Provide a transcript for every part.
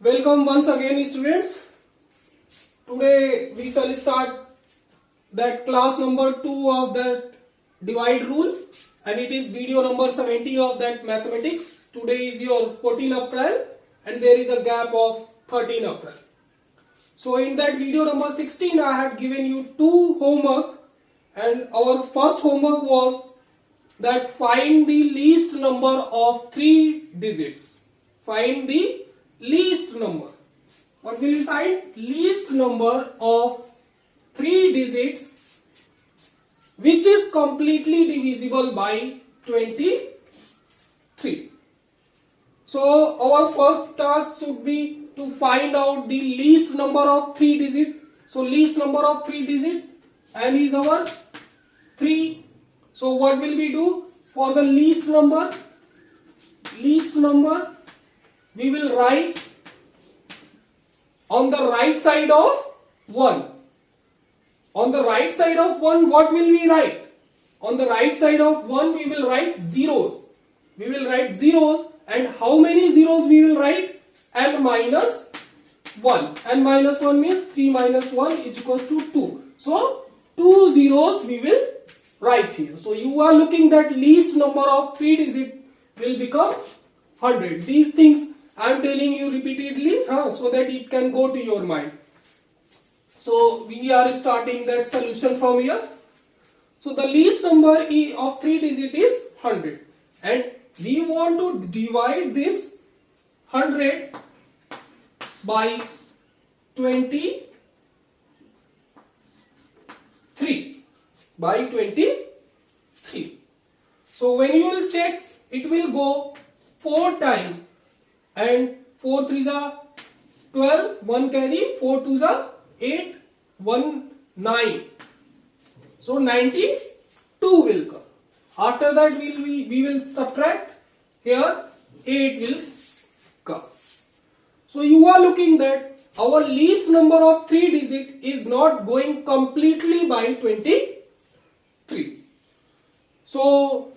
Welcome once again, students. Today we shall start that class number 2 of that divide rule, and it is video number 17 of that mathematics. Today is your 14 April and there is a gap of 13 April. So in that video number 16 I had given you two homework, and our first homework was that find the least number of 3 digits. Find the least number. What will we find? Least number of 3 digits which is completely divisible by 23. So our first task should be to find out the least number of 3 digits. So least number of 3 digits and is our 3. So what will we do for the least number? Least number we will write on the right side of 1. On the right side of 1, what will we write? On the right side of 1, we will write zeros. We will write zeros, and how many zeros we will write? N minus 1. N minus 1 means 3 minus 1 is equals to 2. So 2 zeros we will write here. So you are looking that least number of 3 digits will become 100. These things I am telling you repeatedly so that it can go to your mind. So we are starting that solution from here. So the least number of 3 digits is 100, and we want to divide this 100 by 23. By 23. So when you will check, it will go 4 times, and 4 3s are 12, 1 carry, 4 2s are 8, 1 9. So 92 will come. After that we will subtract, here 8 will come. So you are looking that our least number of 3 digits is not going completely by 23. So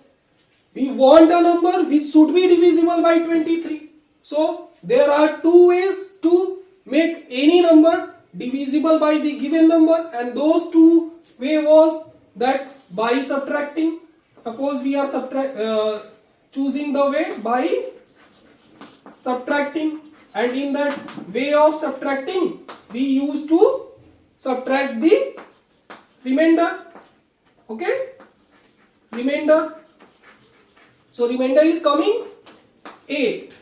we want a number which should be divisible by 23. So there are two ways to make any number divisible by the given number, and those two way was that's by subtracting. Suppose we are choosing the way by subtracting, and in that way of subtracting we used to subtract the remainder. Okay, remainder. So remainder is coming 8.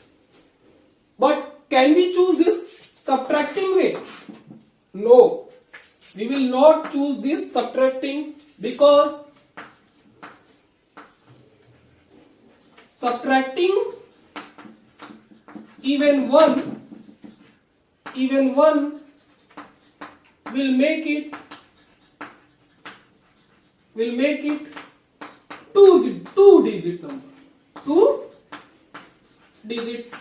But can we choose this subtracting way? No, we will not choose this subtracting, because subtracting even one will make it two digit number. 2 digits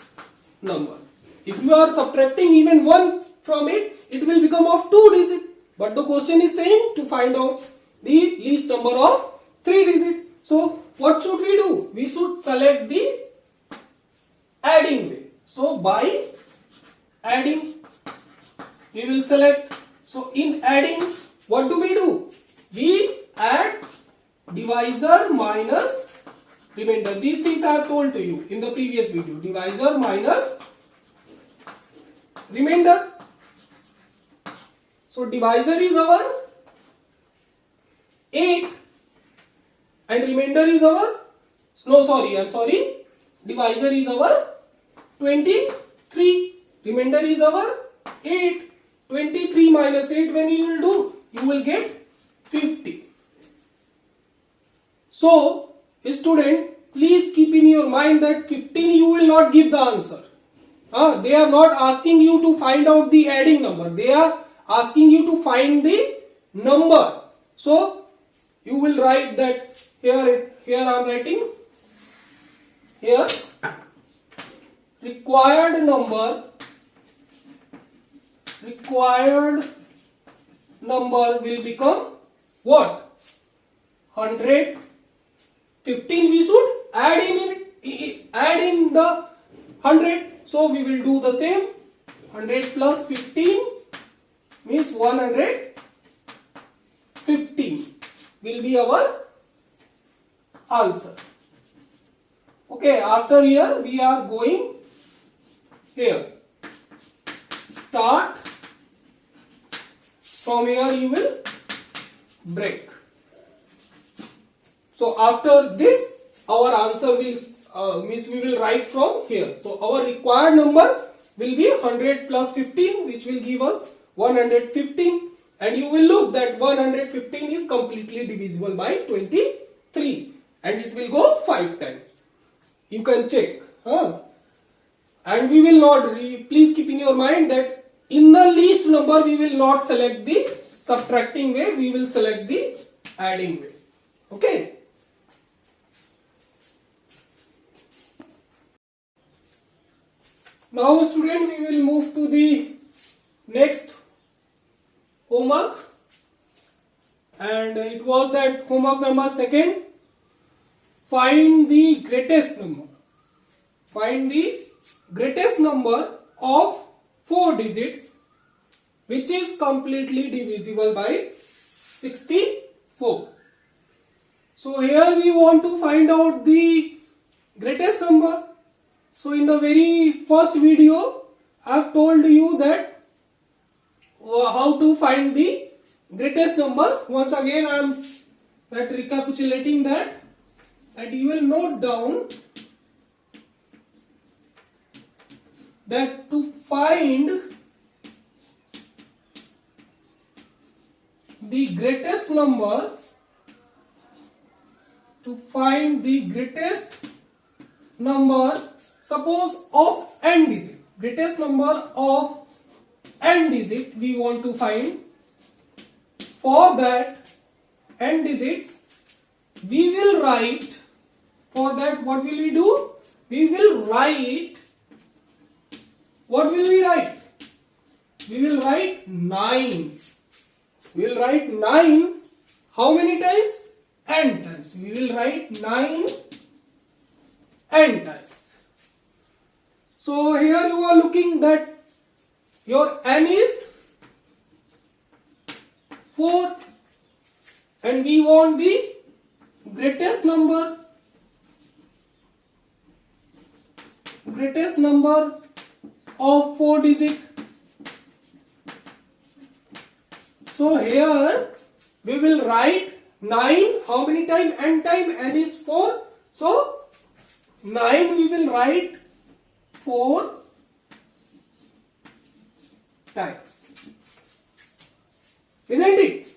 number. If you are subtracting even 1 from it, it will become of 2 digits. But the question is saying to find out the least number of 3 digits. So what should we do? We should select the adding way. So by adding we will select. So in adding, what do? We add divisor minus remainder. These things I have told to you in the previous video. Divisor minus remainder. So divisor is our 8 and remainder is our, divisor is our 23, remainder is our 8. 23 minus 8, when you will do, you will get 50. So student, please keep in your mind that 15 you will not give the answer. They are not asking you to find out the adding number. They are asking you to find the number. So you will write that here I am writing here required number will become what? 100. 15 we should add in the 100. So we will do the same. 100 plus 15 means 115 will be our answer. Okay, after here we are going here. Start. From here you will break. So after this our answer will means we will write from here. So our required number will be 100 plus 15, which will give us 115, and you will look that 115 is completely divisible by 23 and it will go 5 times. You can check. And we will not, please keep in your mind that in the least number we will not select the subtracting way, we will select the adding way. Okay. Now students, we will move to the next homework, and it was that homework number 2. Find the greatest number. Find the greatest number of 4 digits which is completely divisible by 64. So here we want to find out the greatest number. So in the very first video I have told you that how to find the greatest number. Once again I am recapitulating that you will note down that to find the greatest number, suppose of n digit, greatest number of n digit we want to find. For that n digits we will write, for that what will we do? We will write, what will we write? We will write 9. We will write 9 how many times? N times. We will write 9 n times. So here you are looking that your n is 4 and we want the greatest number of 4 digit. So here we will write 9 how many time? N time. N is 4. So 9 we will write 4 times. Isn't it?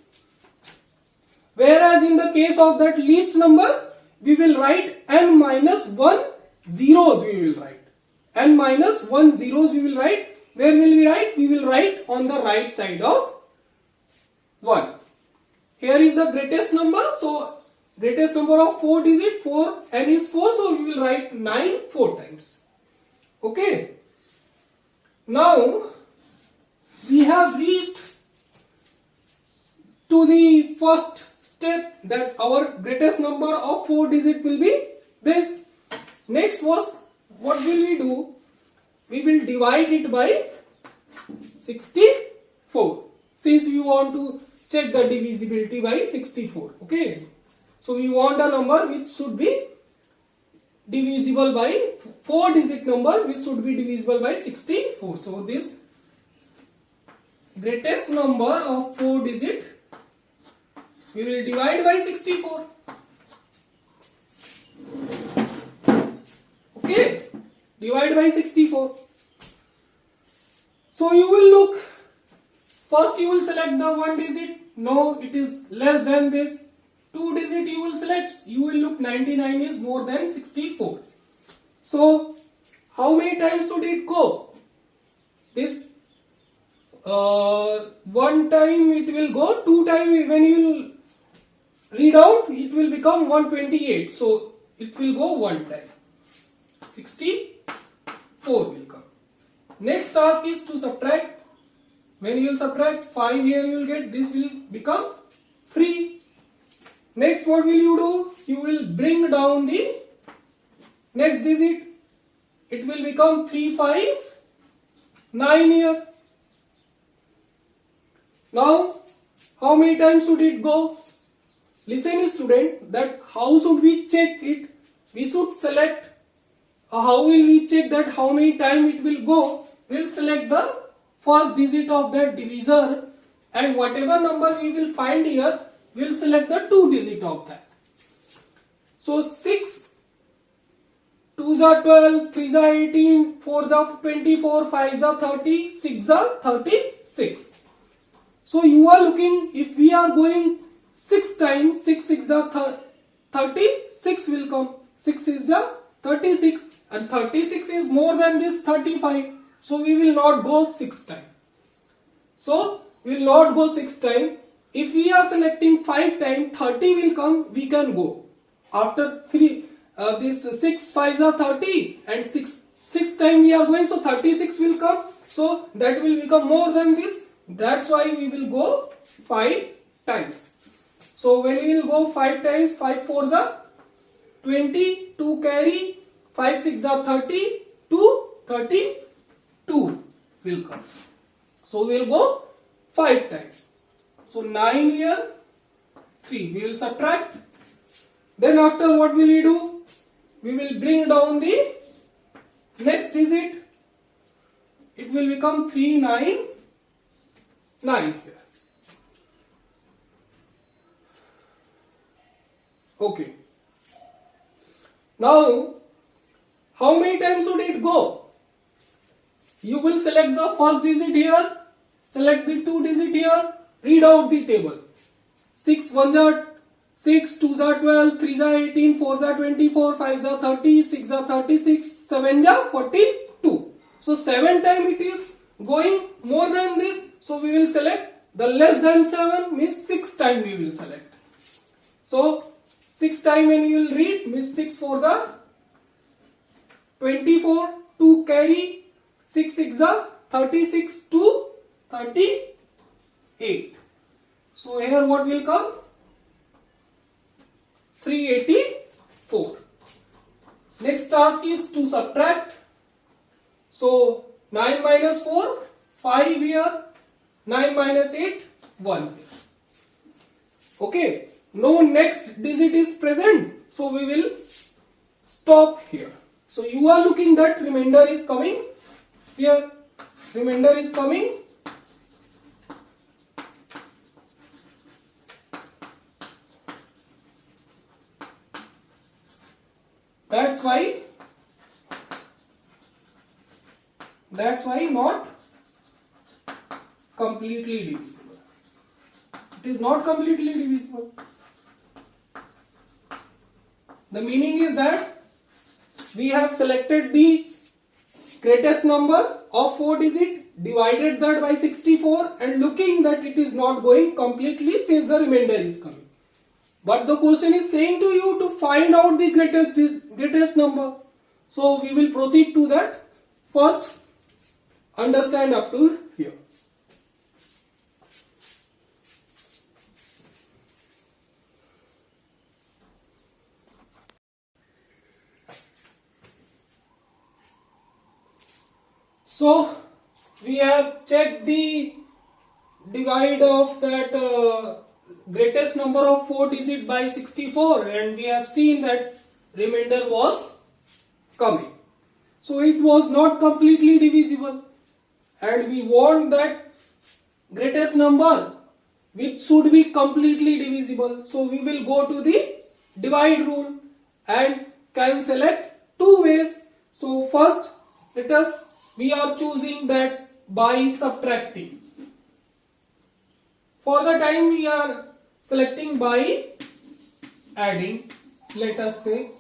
Whereas in the case of that least number we will write n minus 1 zeros we will write. N minus 1 zeros we will write. Where will we write? We will write on the right side of 1. Here is the greatest number. So greatest number of 4 digit, 4, n is 4. So we will write 9 4 times. Okay. Now we have reached to the first step, that our greatest number of 4 digit will be this. Next was, what will we do? We will divide it by 64, since we want to check the divisibility by 64. Okay. So we want a number which should be divisible by 4 digit number which should be divisible by 64. So this greatest number of 4 digit we will divide by 64. Okay, divide by 64. So you will look, first you will select the 1 digit, no, it is less than this. 2 digit you will select, you will look 99 is more than 64. So how many times should it go? This 1 time it will go, 2 times when you will read out it will become 128. So it will go 1 time. 64 will come. Next task is to subtract. When you will subtract 5 here you will get, this will become 3. Next what will you do? You will bring down the next digit. It will become 3 5 9 here. Now, how many times should it go? Listen student, that how should we check it? We should select, how will we check that how many times it will go? We'll select the first digit of that divisor, and whatever number we will find here, we'll select the 2 digit of that. So 6 2s are 12, 3s are 18, 4s are 24, 5s are 30, 6s are 36. So you are looking, if we are going 6 times, 6 6 are 36 will come. 6 is a 36 and 36 is more than this 35. So we will not go 6 times. So we will not go 6 times. If we are selecting 5 times, 30 will come, we can go. After 3, this 6 5s are 30 and 6 times we are going, so 36 will come. So that will become more than this. That's why we will go 5 times. So when we will go 5 times, 5 4s are 20, 2 carry, 5 6 are 30, 2 32 will come. So we will go 5 times. So 9 here, 3. We will subtract. Then after what will we do? We will bring down the next digit. It will become 399 here. Okay. Now, how many times should it go? You will select the first digit here, select the 2 digit here, read out the table. 6 1s are 6, 2s are 12, 3s are 18, 4s are 24, 5s are 30, 6 are 36, 7s are 42. So 7 times it is going more than this. So we will select the less than 7 means 6 times we will select. So 6 times when you will read means 6 4s are 24, 2 carry, 6 6 are 36, 2 38. So here what will come? 384. Next task is to subtract. So 9 minus 4, 5 here, 9 minus 8, 1 here. Okay, no next digit is present, so we will stop here. So you are looking that remainder is coming here, remainder is coming. That's why not completely divisible. It is not completely divisible. The meaning is that we have selected the greatest number of 4 digit, divided that by 64 and looking that it is not going completely since the remainder is coming. But the question is saying to you to find out the greatest number. So we will proceed to that. First, understand up to here. So we have checked the divide of that greatest number of 4 digit by 64 and we have seen that remainder was coming. So it was not completely divisible and we want that greatest number which should be completely divisible. So we will go to the divide rule and can select 2 ways. So first we are choosing that by subtracting. For the time we are selecting by adding. Let us say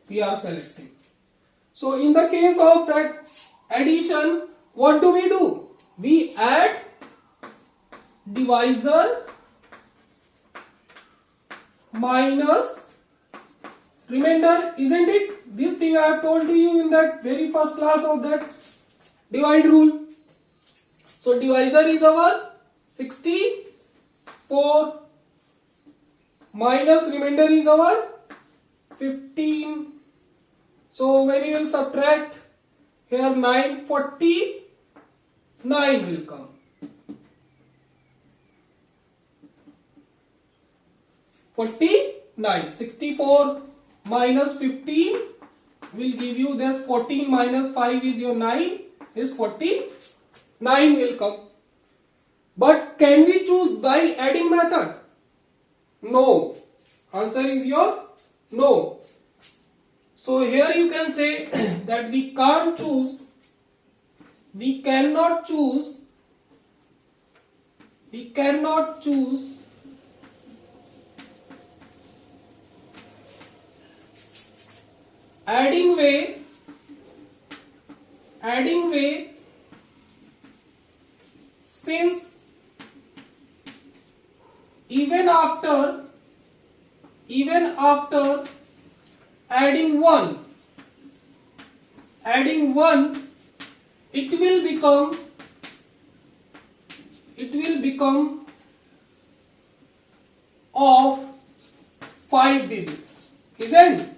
we are selecting. So in the case of that addition, what do? We add divisor minus remainder, isn't it? This thing I have told to you in that very first class of that divide rule. So divisor is our 64 minus remainder is our 15. So when you will subtract here 940 9 will come. 49. 64 minus 15 will give you this. 14 minus 5 is your 9, is 49 will come. But can we choose by adding method? No. Answer is your no. So here you can say that we can't choose, we cannot choose adding way since even after adding 1 it will become of 5 digits, isn't it?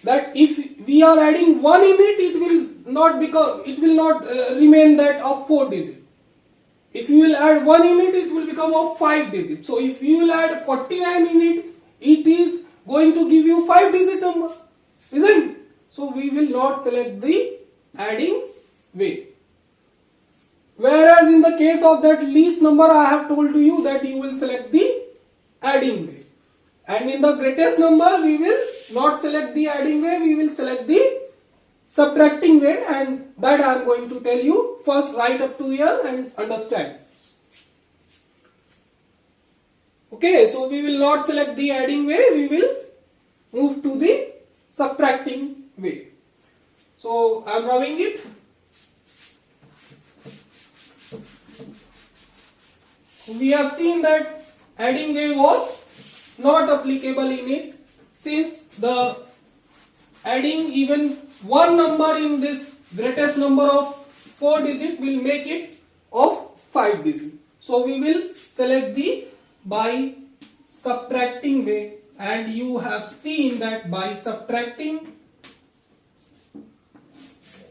That if we are adding 1 in it, it will not remain that of 4 digits. If you will add 1 in it, it will become of 5 digits. So if you will add 49 in it, it is going to give you 5 digit number, isn't it? So we will not select the adding way. Whereas in the case of that least number, I have told to you that you will select the adding way. And in the greatest number, we will not select the adding way, we will select the subtracting way, and that I am going to tell you. First write up to here and understand. Okay, so we will not select the adding way, we will move to the subtracting way. So I am rubbing it. We have seen that adding way was not applicable in it, since the adding even one number in this greatest number of 4 digit will make it of 5 digit. So we will select the by subtracting way, and you have seen that by subtracting,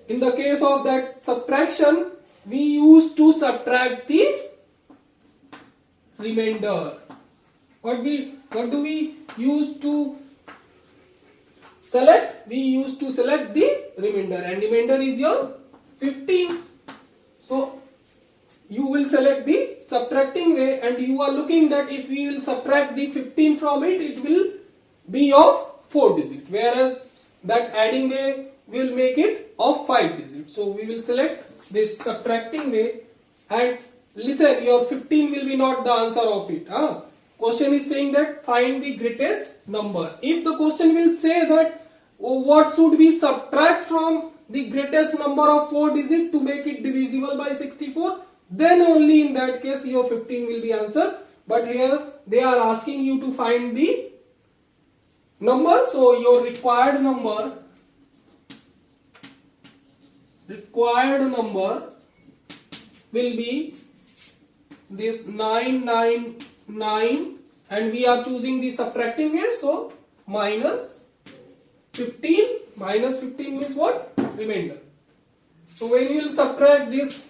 in the case of that subtraction, we used to subtract the remainder. What do we use to select? We used to select the remainder, and remainder is your 15. So you will select the subtracting way, and you are looking that if we will subtract the 15 from it, it will be of 4 digit, whereas that adding way will make it of 5 digit. So we will select this subtracting way, and listen, your 15 will be not the answer of it. Question is saying that find the greatest number. If the question will say that what should we subtract from the greatest number of 4 digit to make it divisible by 64, then only in that case your 15 will be answered. But here they are asking you to find the number, so your required number will be this 999, and we are choosing the subtracting way, so minus 15. Minus 15 means what? Remainder. So when you will subtract this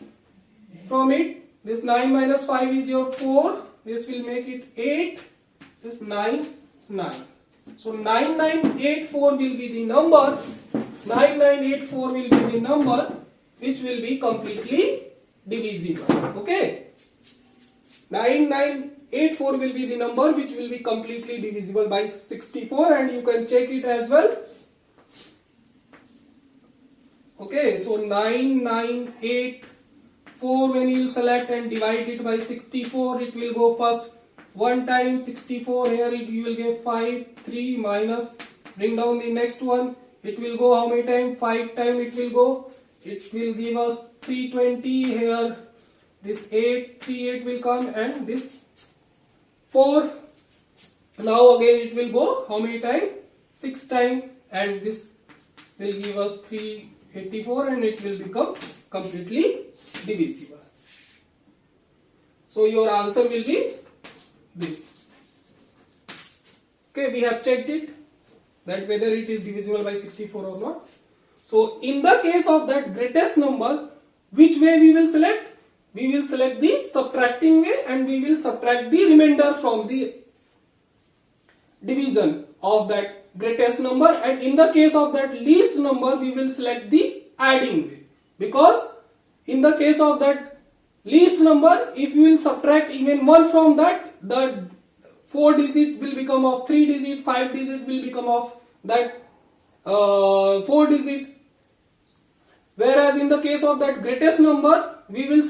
from it, this 9 minus 5 is your 4, this will make it 8, this 9. So 9984 will be the number, 9984 will be the number which will be completely divisible. Okay, 9984 will be the number which will be completely divisible by 64, and you can check it as well. Okay, so 9984, when you will select and divide it by 64, it will go first 1 time 64, here you will get 5, 3 minus, bring down the next one, it will go how many times? 5 times it will go, it will give us 320, here this 8 will come, and this 4, now again it will go how many times? 6 times, and this will give us 384, and it will become completely divisible. So your answer will be this. Okay, we have checked it that whether it is divisible by 64 or not. So in the case of that greatest number, which way we will select? We will select the subtracting way and we will subtract the remainder from the division of that greatest number, and in the case of that least number we will select the adding way, because in the case of that least number, if you will subtract even 1 from that, the 4 digit will become of 3 digit, 5 digit will become of that 4 digit. Whereas in the case of that greatest number, we will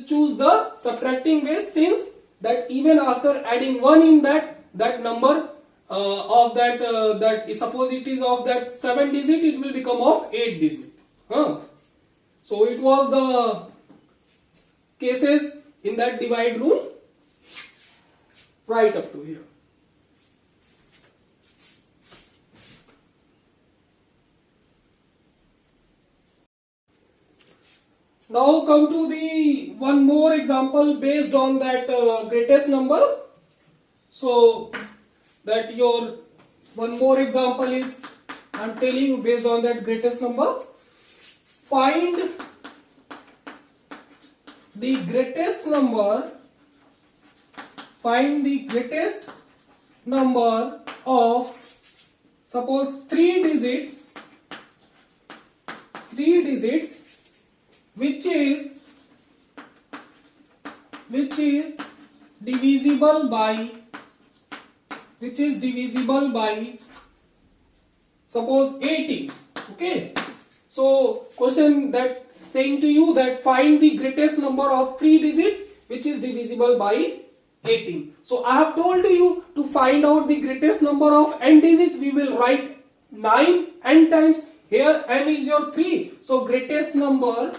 choose the subtracting way, since that even after adding 1 in that number of that suppose it is of that 7 digit, it will become of 8 digit. So it was the cases in that divide rule right up to here. Now come to the one more example based on that greatest number. So that your one more example is, I am telling you, based on that greatest number. Find the greatest number. Find the greatest number of, suppose 3 digits, which is divisible by suppose 18. Okay, so question that saying to you that find the greatest number of 3 digit which is divisible by 18. So I have told you to find out the greatest number of n digit, we will write 9 n times. Here n is your 3, so greatest number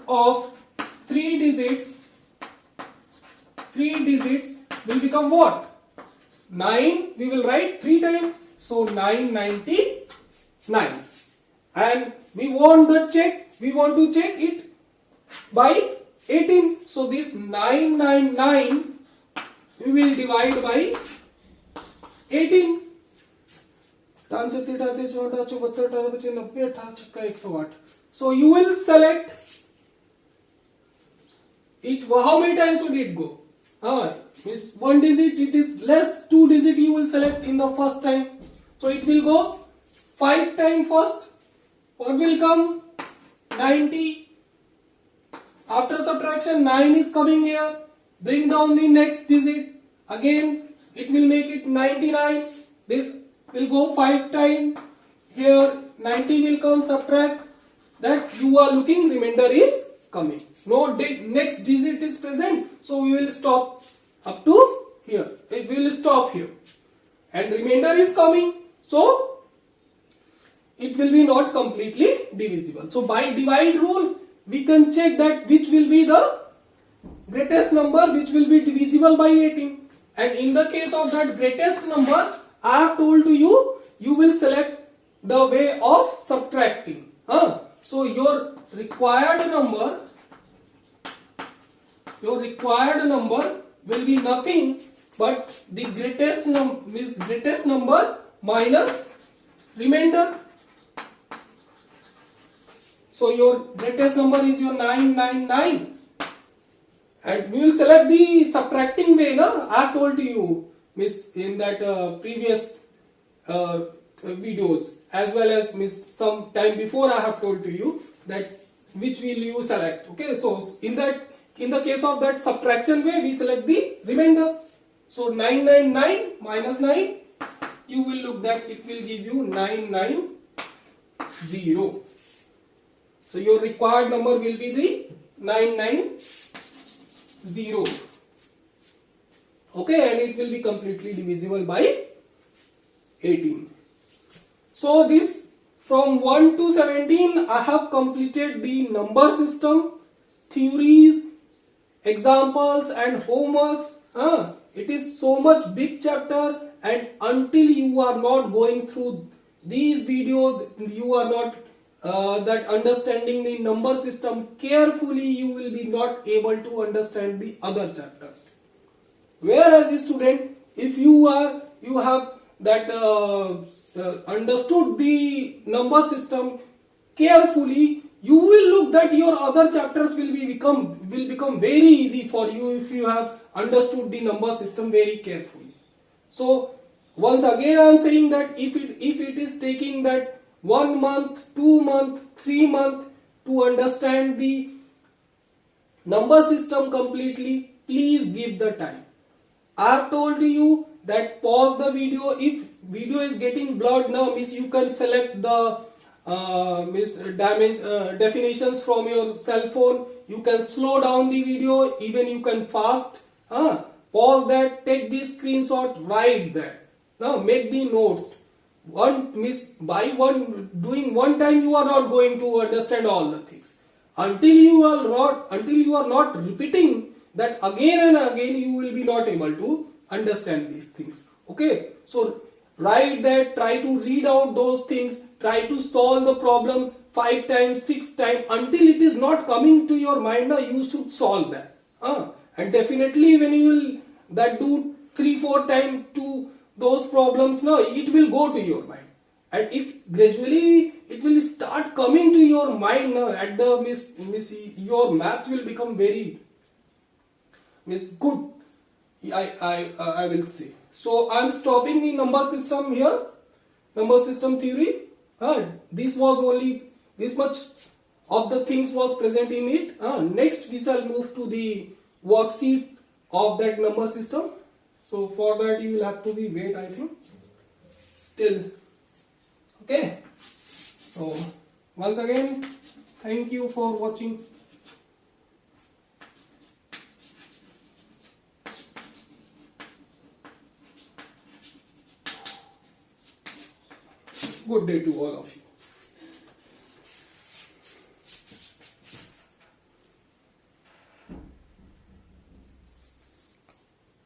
of 3 digits will become what? 9, we will write 3 times, so 999. And we want to check it by 18, so this 999 we will divide by 18. So you will select it. How many times would it go? Means 1 digit, it is less. 2 digit you will select in the first time, so it will go 5 times first. What will come? 90. After subtraction, 9 is coming here. Bring down the next digit. Again, it will make it 99. This will go 5 times. Here, 90 will come. Subtract. That you are looking, remainder is coming. No next digit is present. So we will stop up to here. We will stop here. And remainder is coming. So it will be not completely divisible. So by divide rule, we can check that which will be the greatest number which will be divisible by 18. And in the case of that greatest number, I have told to you, you will select the way of subtracting. So your required number will be nothing but the greatest number minus remainder. So your greatest number is your 999. And we will select the subtracting way. I have told you, miss, in that previous videos, as well as miss some time before I have told to you that which will you select. Okay, so in the case of that subtraction way, we select the remainder. So 999 minus 9, you will look that it will give you 990. So your required number will be the 990. Okay, and it will be completely divisible by 18. So this from 1 to 17, I have completed the number system, theories, examples and homeworks. It is so much big chapter, and until you are not going through these videos, you are not that understanding the number system carefully, you will be not able to understand the other chapters. Whereas a student, if you have that understood the number system carefully, you will look that your other chapters will become very easy for you if you have understood the number system very carefully. So once again I am saying that if it is taking that 1 month, 2 month, 3 month to understand the number system completely, please give the time. I have told you that pause the video. If video is getting blurred now, means you can select the definitions from your cell phone. You can slow down the video, even you can fast. Pause that, take the screenshot, write that. Now make the notes. Doing one time you are not going to understand all the things. Until you are not repeating that again and again, you will be not able to understand these things. Okay, so write that, try to read out those things, try to solve the problem 5 times, 6 times until it is not coming to your mind. Now you should solve that. And definitely when you will that do 3-4 times to those problems, now it will go to your mind. And if gradually it will start coming to your mind, now at the your maths will become very good. I will say. So I am stopping the number system here. Number system theory. This was only this much of the things was present in it. Next we shall move to the worksheet of that number system. So for that you will have to be wait, I think. Still. Okay. So once again, thank you for watching. Good day to all of you.